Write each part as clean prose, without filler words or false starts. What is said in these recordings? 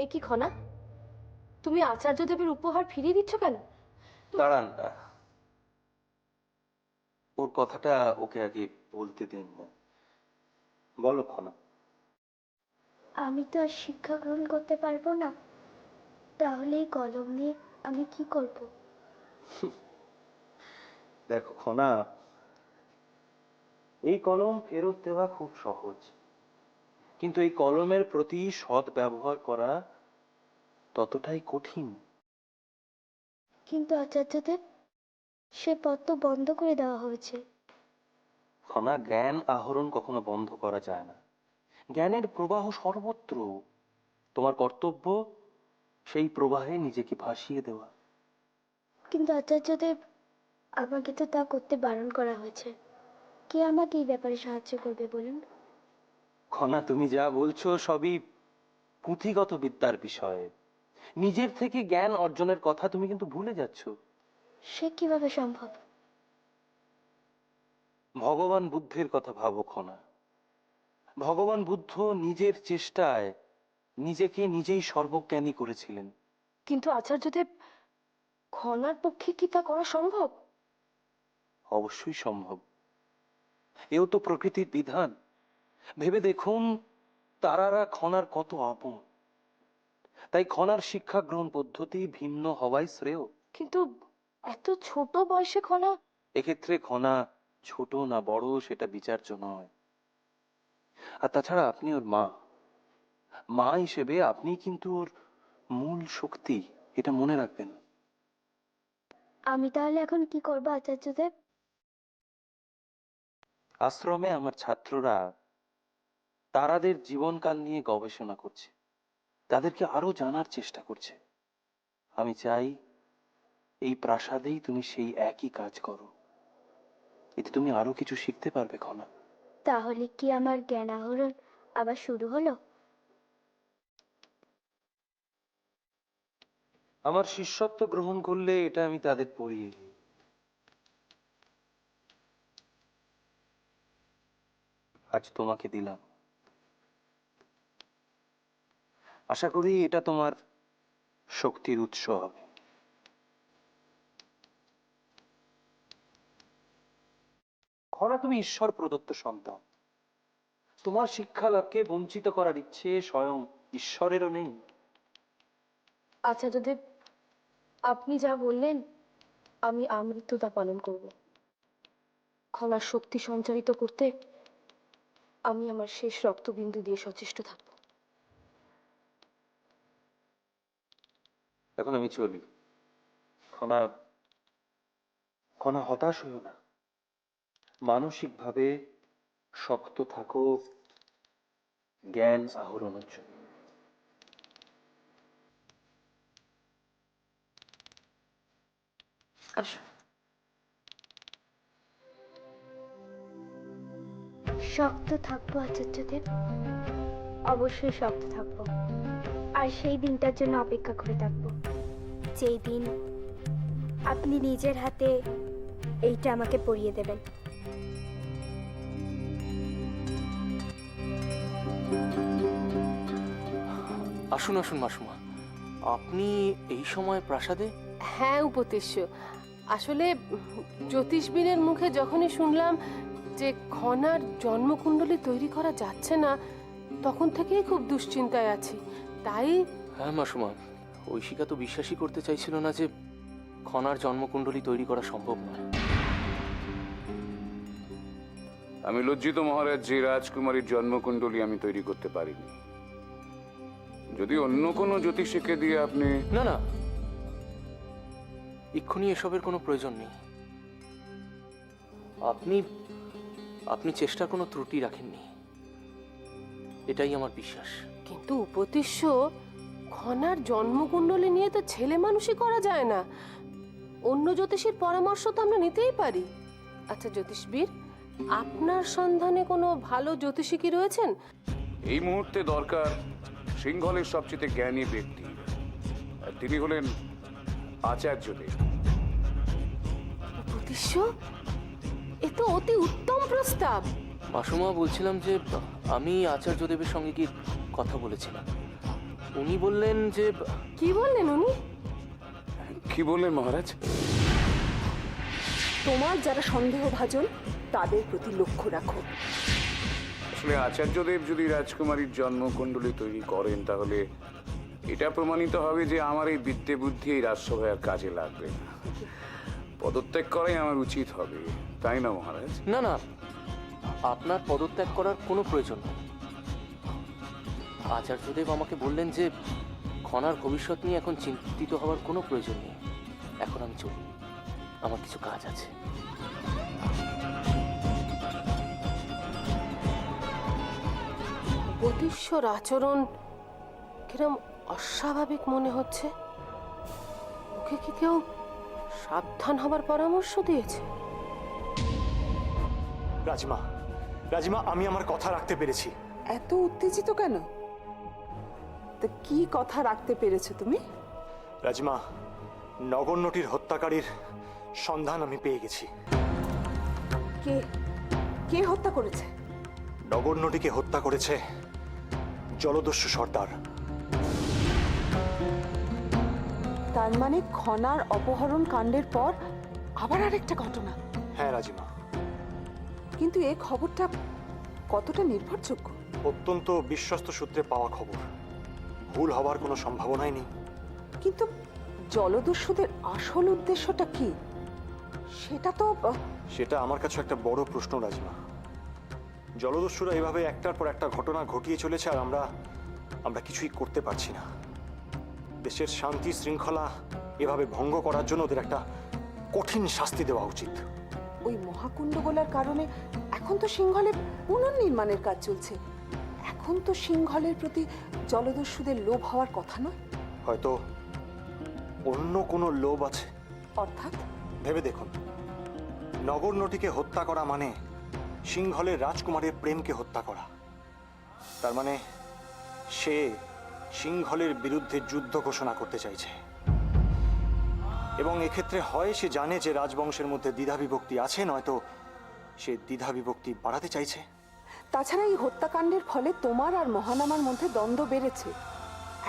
এ কি খনা, তুমি আচার্যদেবের উপহার ফিরিয়ে দিচ্ছ কেন? দাঁড়ান, ওর কথাটা ওকে আগে বলতে দিন না। বলো খনা। আমি তো আর শিক্ষা গ্রহণ করতে পারবো না, তাহলে এই কলম নিয়ে আমি কি করব? দেখো খনা, এই কলম ফেরত দেওয়া খুব সহজ, কিন্তু এই কলমের প্রতি সৎ ব্যবহার করা ততটাই কঠিন। কিন্তু আচার্যদেব, সে পথ তো বন্ধ করে দেওয়া হয়েছে। খনা, জ্ঞান আহরণ কখনো বন্ধ করা যায় না। জ্ঞানের প্রবাহ সর্বত্র। তোমার কর্তব্য সেই প্রবাহে নিজেকে ভাসিয়ে দেওয়া। কিন্তু আচার্যদেব, আমাকে তো তা করতে বারণ করা হয়েছে। কে আমাকে এই ব্যাপারে সাহায্য করবে বলুন? খনা, তুমি যা বলছো সবই পুঁথিগত বিদ্যার বিষয়। নিজের থেকে জ্ঞান অর্জনের কথা তুমি কিন্তু ভুলে যাচ্ছ। সে কিভাবে সম্ভব? ভগবান বুদ্ধের কথা ভাবো খনা। ভগবান বুদ্ধ নিজের চেষ্টায় নিজেকে নিজেই সর্বজ্ঞানী করেছিলেন। কিন্তু আচার্যদেব, খনার পক্ষে কি তা করা সম্ভব? অবশ্যই সম্ভব। এও তো প্রকৃতির বিধান। ভেবে দেখুন, তারারা খনার কত আপন। তাই খনার শিক্ষা গ্রহণ পদ্ধতি ভিন্ন হওয়াই শ্রেয়। কিন্তু এত ছোট বয়সে খনা। এক্ষেত্রে খনা ছোট না বড় সেটা বিচার্য নয়। আর তাছাড়া আপনি ওর মা। মা হিসেবে আপনি কিন্তু ওর মূল শক্তি, এটা মনে রাখবেন। আমি তাহলে এখন কি করবো আচার্যদেব? আশ্রমে আমার ছাত্ররা তারাদের জীবনকাল নিয়ে গবেষণা করছে, তাদেরকে আরো জানার চেষ্টা করছে। আমি চাই এই প্রাসাদেই তুমি সেই একই কাজ করো। এতে তুমি আরো কিছু শিখতে পারবে খনা। তাহলে কি আমার জ্ঞান আহরণ আবার শুরু হলো? আমার শিষ্যত্ব গ্রহণ করলে এটা আমি তাদের পড়িয়ে দিই। আজ তোমাকে দিলাম, আশা করি এটা তোমার শক্তির উৎস হবে। খনা, তুমি ঈশ্বর প্রদত্ত সন্তান। তোমার শিক্ষা লাভকে বঞ্চিত করার ইচ্ছে স্বয়ং ঈশ্বরেরও নেই। আচার্যদেব, আপনি যা বললেন আমি আমৃত্যু তা পালন করব। খনার শক্তি সঞ্চারিত করতে আমি আমার শেষ রক্তবিন্দু দিয়ে সচেষ্ট থাকব। এখন আমি চলি। খনা, খনা হতাশ হইও না। মানসিকভাবে শক্ত থাকো জ্ঞান আহরণের জন্য। আসো। শক্ত থাকবো আচার্যদেব, অবশ্যই শক্ত থাকবো। আর সেই দিনটার জন্য অপেক্ষা করে থাকবো, যেই দিন আপনি নিজের হাতে এইটা আমাকে পরিয়ে দেবেন। আসুন আসুন মাসুমা, আপনি এই সময় প্রাসাদে? হ্যাঁ উপদেশ্য, আসলে জ্যোতিষবীরের মুখে যখনই শুনলাম যে খনার জন্মকুণ্ডলী তৈরি করা যাচ্ছে না, তখন থেকেই খুব দুশ্চিন্তায় আছি। তাই হ্যাঁ মাসুমা, ঐশিকা তো বিশ্বাসই করতে চাইছিল না যে খনার জন্মকুণ্ডলী তৈরি করা সম্ভব নয়। আমি লজ্জিত মহারাজ যে রাজকুমারীর জন্মকুণ্ডলী আমি তৈরি করতে পারিনি। যদি অন্য কোনো জ্যোতিষীকে দিয়ে আপনি... না না, এক্ষুনি এসবের কোনো প্রয়োজন নেই। আপনি আপনি চেষ্টার কোনো ত্রুটি রাখেননি, এটাই আমার বিশ্বাস। কিন্তু উপদেশ্য, খনার জন্মকুণ্ডলী নিয়ে তো ছেলে মানুষই করা যায় না। অন্য জ্যোতিষীর পরামর্শ তো আমরা নিতেই পারি। আচ্ছা জ্যোতিষবীর, আপনার সন্ধানে কোনো ভালো জ্যোতিষী কি রয়েছেন? এই মুহূর্তে দরকার সিংহলের সবচেয়ে জ্ঞানী ব্যক্তি, আর তিনি হলেন আচার্যদেব। উপদেশ্য, এ তো অতি উত্তম প্রস্তাব। মাসুমা, বলছিলাম যে আমি আচার্যদেবের সঙ্গে কি কথা বলেছিলাম। উনি বললেন যে কি বললেন উনি? কি বললেন মহারাজ? তোমার যারা সন্দেহভাজন তাদের প্রতি লক্ষ্য রাখো। আসলে আচার্যদেব যদি রাজকুমারীর জন্মকুণ্ডলী তৈরি করেন তাহলে এটা প্রমাণিত হবে যে আমার এই বিদ্যে বুদ্ধি এই রাজসভায় আর কাজে লাগবে না। পদত্যাগ করাই আমার উচিত হবে, তাই না মহারাজ? না না, আপনার পদত্যাগ করার কোনো প্রয়োজন নেই। আচার্যদেব আমাকে বললেন যে খনার ভবিষ্যৎ নিয়ে এখন চিন্তিত হওয়ার কোনো প্রয়োজন নেই। এখন আমি চলি, আমার কিছু কাজ আছে। জ্যোতিষ্বর আচরণ কিরম অস্বাভাবিক মনে হচ্ছে। ওকে কি কেউ সাবধান হবার পরামর্শ দিয়েছে? রাজিমা, রাজিমা, আমি আমার কথা রাখতে পেরেছি। এত উত্তেজিত কেন? তা কি কথা রাখতে পেরেছো তুমি? রাজিমা, নগণ্যটির হত্যাকারীর সন্ধান আমি পেয়ে গেছি। কে কে হত্যা করেছে? নগণ্যটিকে হত্যা করেছে জলদস্যু সর্দার। তার মানে খনার অপহরণ কাণ্ডের পর আবার আরেকটা ঘটনা। হ্যাঁ রাজিমা, কিন্তু এই খবরটা কতটা নির্ভরযোগ্য? অত্যন্ত বিশ্বস্ত সূত্রে পাওয়া খবর। ভুল হওয়ার কোনো সম্ভাবনাই নেই। কিন্তু জলদস্যুদের আসল উদ্দেশ্যটা কি সেটা তো সেটা আমার কাছে একটা বড় প্রশ্ন রাজিমা। জলদস্যুরা এভাবে একটার পর একটা ঘটনা ঘটিয়ে চলেছে আর আমরা কিছুই করতে পারছি না। দেশের শান্তি শৃঙ্খলা এভাবে ভঙ্গ করার জন্য ওদের একটা কঠিন শাস্তি দেওয়া উচিত। ওই মহাকুণ্ডগোলার কারণে এখন তো সিংহলে পুনর্নির্মাণের কাজ চলছে। এখন তো সিংহলের প্রতি জলদস্যুদের লোভ হওয়ার কথা নয়। হয়তো অন্য কোনো লোভ আছে। অর্থাৎ ভেবে দেখুন, নগণ্যটিকে হত্যা করা মানে সিংহলের রাজকুমারের প্রেমকে হত্যা করা। তার মানে সে সিংহলের বিরুদ্ধে যুদ্ধ ঘোষণা করতে চাইছে। এবং এক্ষেত্রে হয় সে জানে যে রাজবংশের মধ্যে দ্বিধাবিভক্তি আছে, নয়তো সে দ্বিধাবিভক্তি বাড়াতে চাইছে। তাছাড়া এই হত্যাকাণ্ডের ফলে তোমার আর মহানামার মধ্যে দ্বন্দ্ব বেড়েছে।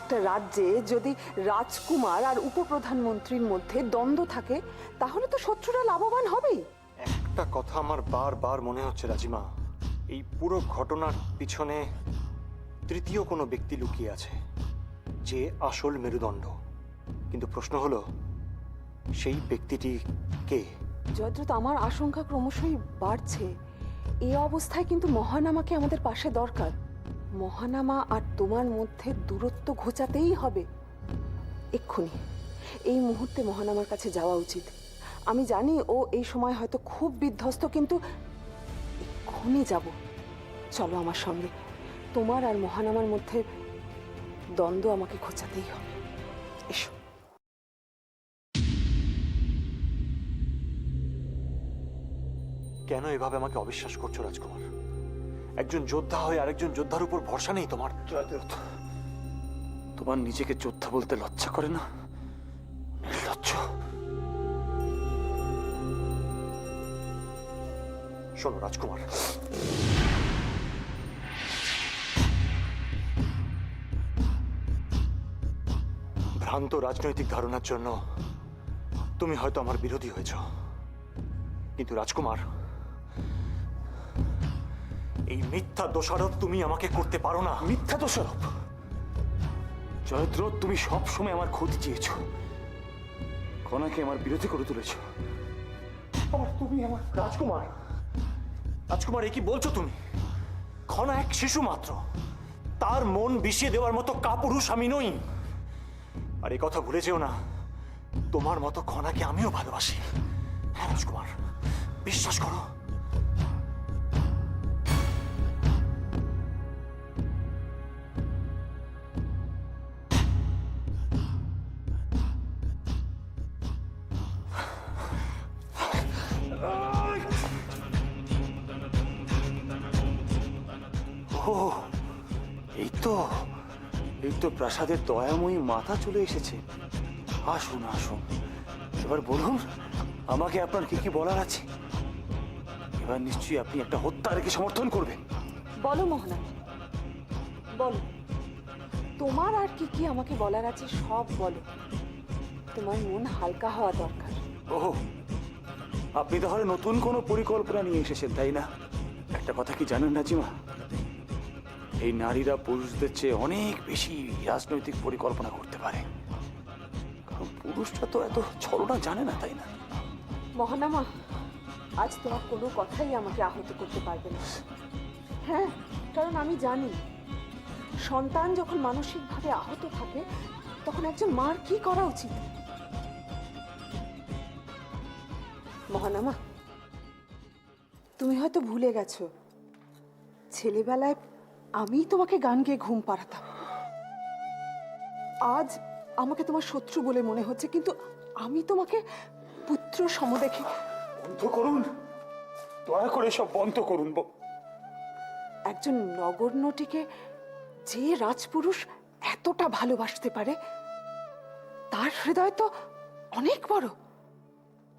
একটা রাজ্যে যদি রাজকুমার আর উপপ্রধানমন্ত্রীর মধ্যে দ্বন্দ্ব থাকে তাহলে তো শত্রুরা লাভবান হবেই। একটা কথা আমার বারবার মনে হচ্ছে রাজিমা, এই পুরো ঘটনার পিছনে তৃতীয় কোনো ব্যক্তি লুকিয়ে আছে, যে আসল মেরুদণ্ড। কিন্তু প্রশ্ন হলো সেই ব্যক্তিটি কে? জয়দ্রথ, আমার আশঙ্কা ক্রমশই বাড়ছে। এই অবস্থায় কিন্তু মহানামাকে আমাদের পাশে দরকার। মহানামা আর তোমার মধ্যে দূরত্ব ঘোচাতেই হবে এক্ষুনি। এই মুহূর্তে মহানামার কাছে যাওয়া উচিত। আমি জানি ও এই সময় হয়তো খুব বিধ্বস্ত, কিন্তু এক্ষুনি যাব। চলো আমার সঙ্গে। তোমার আর মহানামার মধ্যে দ্বন্দ্ব আমাকে ঘোচাতেই হবে। এসো। কেন এভাবে আমাকে অবিশ্বাস করছো রাজকুমার? একজন যোদ্ধা হয়ে আরেকজন যোদ্ধার উপর ভরসা নেই তোমার? জয়দ্রথ, তোমার নিজেকে যোদ্ধা বলতে লজ্জা করে না? নির্লজ্জ। শোনো রাজকুমার, ভ্রান্ত রাজনৈতিক ধারণার জন্য তুমি হয়তো আমার বিরোধী হয়েছ, কিন্তু রাজকুমার, এই মিথ্যা দোষারোপ তুমি আমাকে করতে পারো না। মিথ্যা দোষারোপ? জয়দ্রথ, তুমি সব সময় আমার ক্ষতি চেয়েছ, খনাকে আমার বিরোধী করে তুলেছ। আবার তুমি আমার রাজকুমার, রাজকুমার, এ কি বলছো তুমি? খনা এক শিশু মাত্র, তার মন বিষিয়ে দেওয়ার মতো কাপুরুষ আমি নই। আর এই কথা ভুলে যেও না, তোমার মতো খনাকে আমিও ভালোবাসি। হ্যাঁ রাজকুমার, বিশ্বাস করো। ও, এই তো প্রাসাদের দয়াময়ী মাতা চলে এসেছে। আসুন আসুন, এবার বলুন আমাকে আপনার কি কি বলার আছে। এবার নিশ্চয়ই আপনি একটা হত্যাকে সমর্থন করবেন। বলো মহানামা, বলো তোমার আর কি কি আমাকে বলার আছে সব বলো। তোমার মন হালকা হওয়া দরকার। ওহ, আপনি তাহলে নতুন কোনো পরিকল্পনা নিয়ে এসেছেন, তাই না? একটা কথা কি জানেন নাজিমা, এই নারীরা পুরুষদের চেয়ে অনেক বেশি রাজনৈতিক পরিকল্পনা করতে পারে, কারণ পুরুষরা তো এত ছলনা জানে না, তাই না? মহানামা, আজ তোমার কোনো কথাই আমাকে আহত করতে পারবে না। হ্যাঁ, কারণ আমি জানি সন্তান যখন মানসিকভাবে আহত থাকে তখন একজন মার কি করা উচিত। মহানামা, তুমি হয়তো ভুলে গেছো ছেলেবেলায় আমি তোমাকে গান গেয়ে ঘুম পাড়াতাম। আজ আমাকে তোমার শত্রু বলে মনে হচ্ছে, কিন্তু আমি তোমাকে পুত্র সম দেখি। বন্ধ করুন, দয়া করে সব বন্ধ করুন। একজন নগণ্যটিকে যে রাজপুরুষ এতটা ভালোবাসতে পারে তার হৃদয় তো অনেক বড়,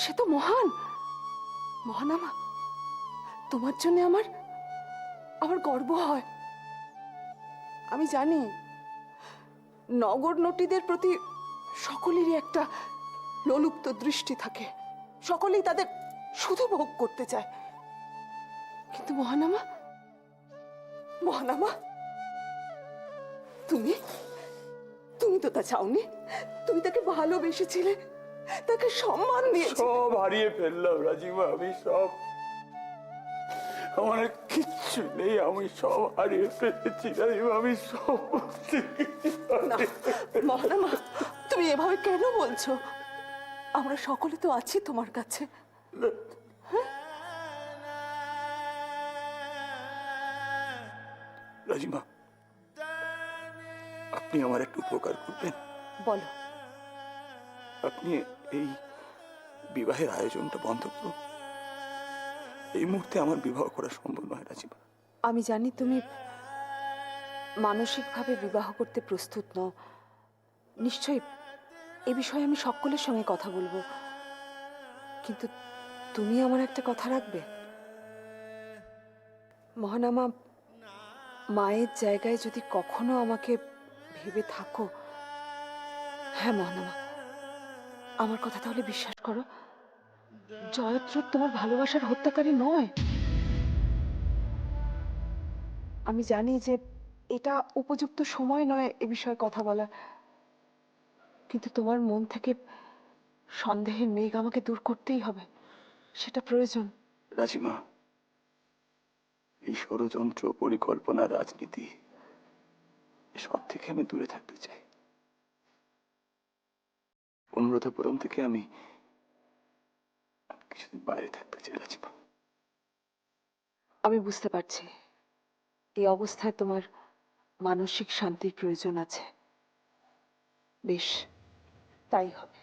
সে তো মহান। মহানামা, তোমার জন্য আমার গর্ব হয়। আমি জানি নগণ্যটিদের প্রতি সকলেরই একটা লোলুপ্ত দৃষ্টি থাকে, সকলেই তাদের শুধু ভোগ করতে চায়, কিন্তু মহানামা, মহানামা, তুমি তুমি তো তা চাওনি। তুমি তাকে ভালোবেসেছিলে, তাকে সম্মান দিয়েছিলে। সব হারিয়ে ফেললাম রাজিমা, আমি সব, আমার আর কিচ্ছু নেই, আমি সব হারিয়ে ফেলেছি রাজিমা, আমি সব। না মহানামা, তুমি এভাবে কেন বলছো? আমরা সকলে তো আছি তোমার কাছে। রাজিমা, আপনি আমার একটু উপকার করবেন। বলো। আপনি এই বিবাহের আয়োজনটা বন্ধ করুন। এই মুহূর্তে আমার বিবাহ করা সম্ভব নয় রাজিমা। আমি জানি তুমি মানসিকভাবে বিবাহ করতে প্রস্তুত নও। নিশ্চয়ই এ বিষয়ে আমি সকলের সঙ্গে কথা বলবো, কিন্তু তুমি আমার একটা কথা রাখবে? মহানামা, মায়ের জায়গায় যদি কখনো আমাকে ভেবে থাকো, হ্যাঁ মহানামা, আমার কথা তাহলে বিশ্বাস করো, জয়দ্রথ তোমার ভালোবাসার হত্যাকারী নয়। আমি জানি যে এটা উপযুক্ত সময় নয় এ বিষয়ে কথা বলা, কিন্তু তোমার মন থেকে সন্দেহের মেঘ আমাকে দূর করতেই হবে, সেটা প্রয়োজন। রাজিমা, এই ষড়যন্ত্র, পরিকল্পনা, রাজনীতি সব থেকে আমি দূরে থাকতে চাই। অনুরাধাপুরম থেকে আমি কিছুদিন বাইরে থাকতে চাই রাজিমা। আমি বুঝতে পারছি এই অবস্থায় তোমার মানসিক শান্তির প্রয়োজন আছে। বেশ, তাই হবে।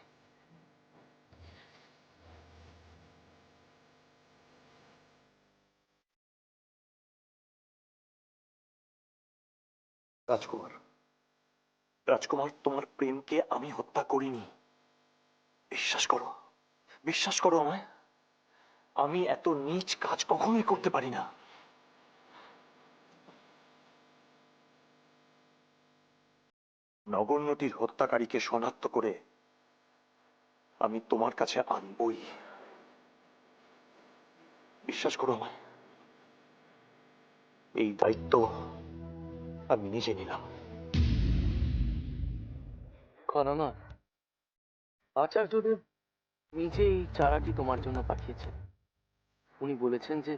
রাজকুমার, রাজকুমার, তোমার প্রেমকে আমি হত্যা করিনি। বিশ্বাস করো, বিশ্বাস করো আমায়, আমি এত নীচ কাজ কখনোই করতে পারি না। নগণ্যটির হত্যাকারীকে শনাক্ত করে আমি তোমার কাছে আনবই। বিশ্বাস করো আমায়, এই দায়িত্ব আমি নিজে নিলাম। খনামা, আচার্যদেব নিজে এই চারাটি তোমার জন্য পাঠিয়েছেন। উনি বলেছেন যে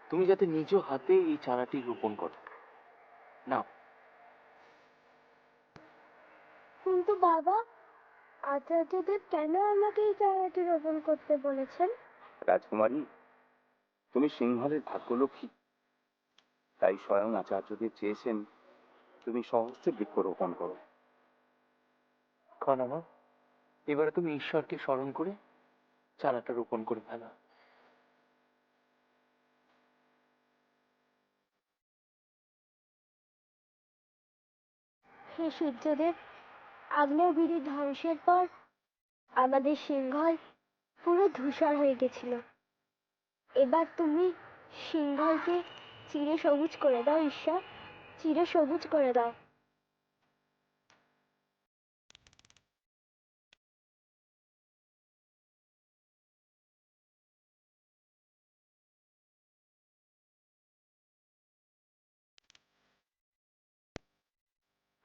তুমি যাতে নিজ হাতে এই চারাটি রোপণ করো। নাও। কিন্তু বাবা, আচার্যদেব কেন আমাকে এই চারাটি রোপণ করতে বলেছেন? রাজকুমারী, তুমি সিংহলের ভাগ্যলক্ষ্মী, তাই স্বয়ং আচার্যদেব চেয়েছেন তুমি সহস্র বৃক্ষরোপণ করো। খনামা, এবারে তুমি ঈশ্বরকে স্মরণ করে চারাটা রোপণ করে ফেলো। হে সূর্যদেব, আগ্নেয়গিরি ধ্বংসের পর আমাদের সিংহল পুরো ধূসর হয়ে গেছিল। এবার তুমি সিংহলকে চিরে সবুজ করে দাও ঈশ্বর, চিরে সবুজ করে দাও।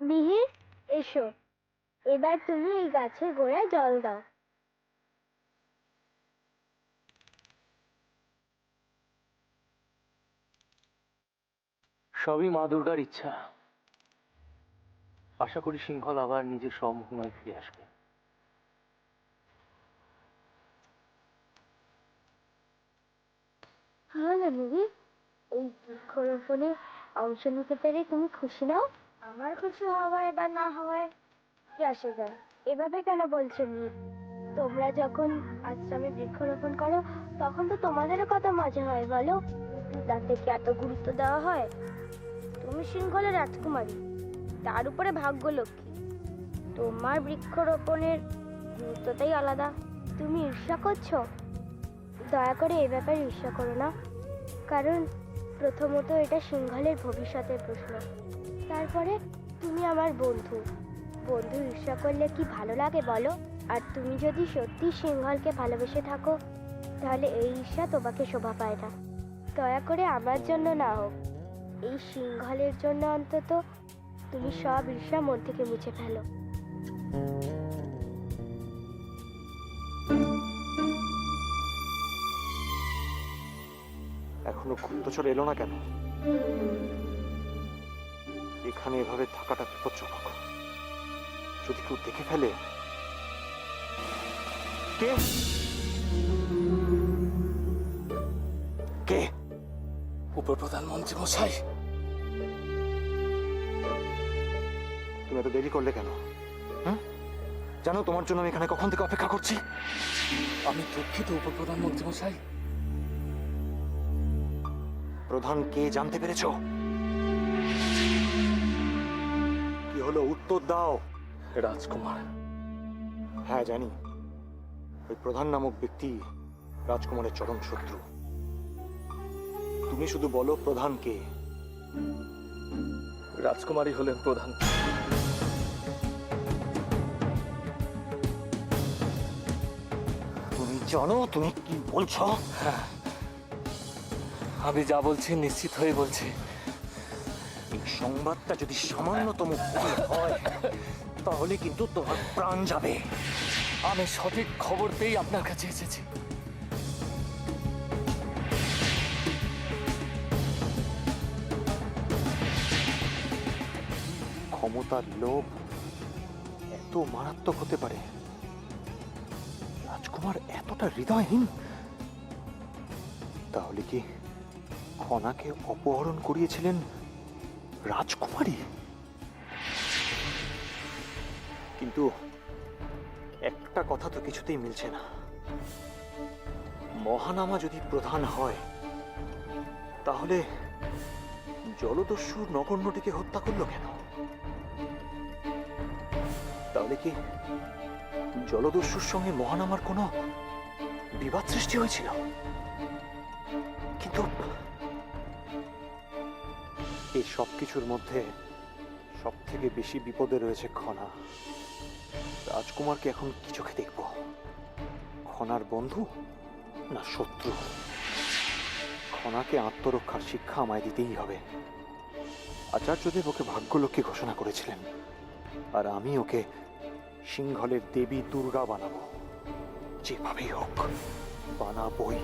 মিহির, এসো। এবার তুমি এই গাছের গোড়ায় জল দাও। সবই মা দুর্গার ইচ্ছা। আশা করি সিংহল আবার নিজের সম্মুখীন ফিরে আসবে। হ্যাঁ না মিহির, এই বৃক্ষরোপণে অংশ নিতে পেরে তুমি খুশি নাও? আমার খুশি হওয়ায় বা না হওয়ায় কি আসে যায়? এভাবে কেন বলছো মিহির? তোমরা যখন আশ্রমে বৃক্ষরোপণ করো তখন তো তোমাদেরও কত মজা হয় বলো? তাতে কি এত গুরুত্ব দেওয়া হয়? তুমি সিংহলের রাজকুমারী, তার উপরে ভাগ্যলক্ষ্মী। তোমার বৃক্ষরোপণের গুরুত্বটাই আলাদা। তুমি ঈর্ষা করছো? দয়া করে এ ব্যাপারে ঈর্ষা করো না, কারণ প্রথমত এটা সিংহলের ভবিষ্যতের প্রশ্ন। তারপরে তুমি আমার বন্ধু। বন্ধু ঈর্ষা করলে কি ভালো লাগে বলো? আর তুমি যদি সত্যি সিংহলকে ভালোবেসে থাকো তাহলে এই ঈর্ষা তোমাকে শোভা পায় না। দয়া করে আমার জন্য না হোক, এই সিংহলের জন্য অন্তত তুমি সব ঈর্ষা মন থেকে মুছে ফেলো। এখনো গুপ্তচর এলো না কেন? এখানে এভাবে থাকাটা বিপজ্জনক। যদি কেউ দেখে ফেলে। কে কে? উপপ্রধানমন্ত্রী মশাই, তুমি এত দেরি করলে কেন? জানো তোমার জন্য আমি এখানে কখন থেকে অপেক্ষা করছি? আমি দুঃখিত উপপ্রধানমন্ত্রী মশাই। প্রধান কে জানতে পেরেছো? কি হলো, উত্তর দাও। রাজকুমার। হ্যাঁ জানি, ওই প্রধান নামক ব্যক্তি রাজকুমারের চরম শত্রু। তুমি শুধু বলো প্রধান কে? রাজকুমারী হলেন প্রধান। তুমি জানো তুমি কি বলছো? আমি যা বলছি নিশ্চিত হয়ে বলছি। এই সংবাদটা যদি সামান্যতম ভুল হয় তাহলে কিন্তু তোমার প্রাণ যাবে। আমি সঠিক খবর পেয়ে আপনার কাছে এসেছি। ক্ষমতার লোভ এত মারাত্মক হতে পারে? রাজকুমার এতটা হৃদয়হীন? তাহলে কি খনাকে অপহরণ করিয়েছিলেন রাজকুমারী? কিন্তু একটা কথা তো কিছুতেই মিলছে না। মহানামা যদি প্রধান হয় তাহলে জলদস্যুর নগণ্যটিকে হত্যা করলো কেন? তাহলে কি জলদস্যুর সঙ্গে মহানামার কোনো বিবাদ সৃষ্টি হয়েছিল? কিন্তু এই সব কিছুর মধ্যে সব থেকে বেশি বিপদে রয়েছে খনা। রাজকুমারকে এখন কি চোখে দেখব? খনার বন্ধু না শত্রু? খনাকে আত্মরক্ষার শিক্ষা আমায় দিতেই হবে। আচার্যদেব ওকে ভাগ্যলক্ষ্মী ঘোষণা করেছিলেন, আর আমি ওকে সিংহলের দেবী দুর্গা বানাবো। যেভাবেই হোক বানাবোই।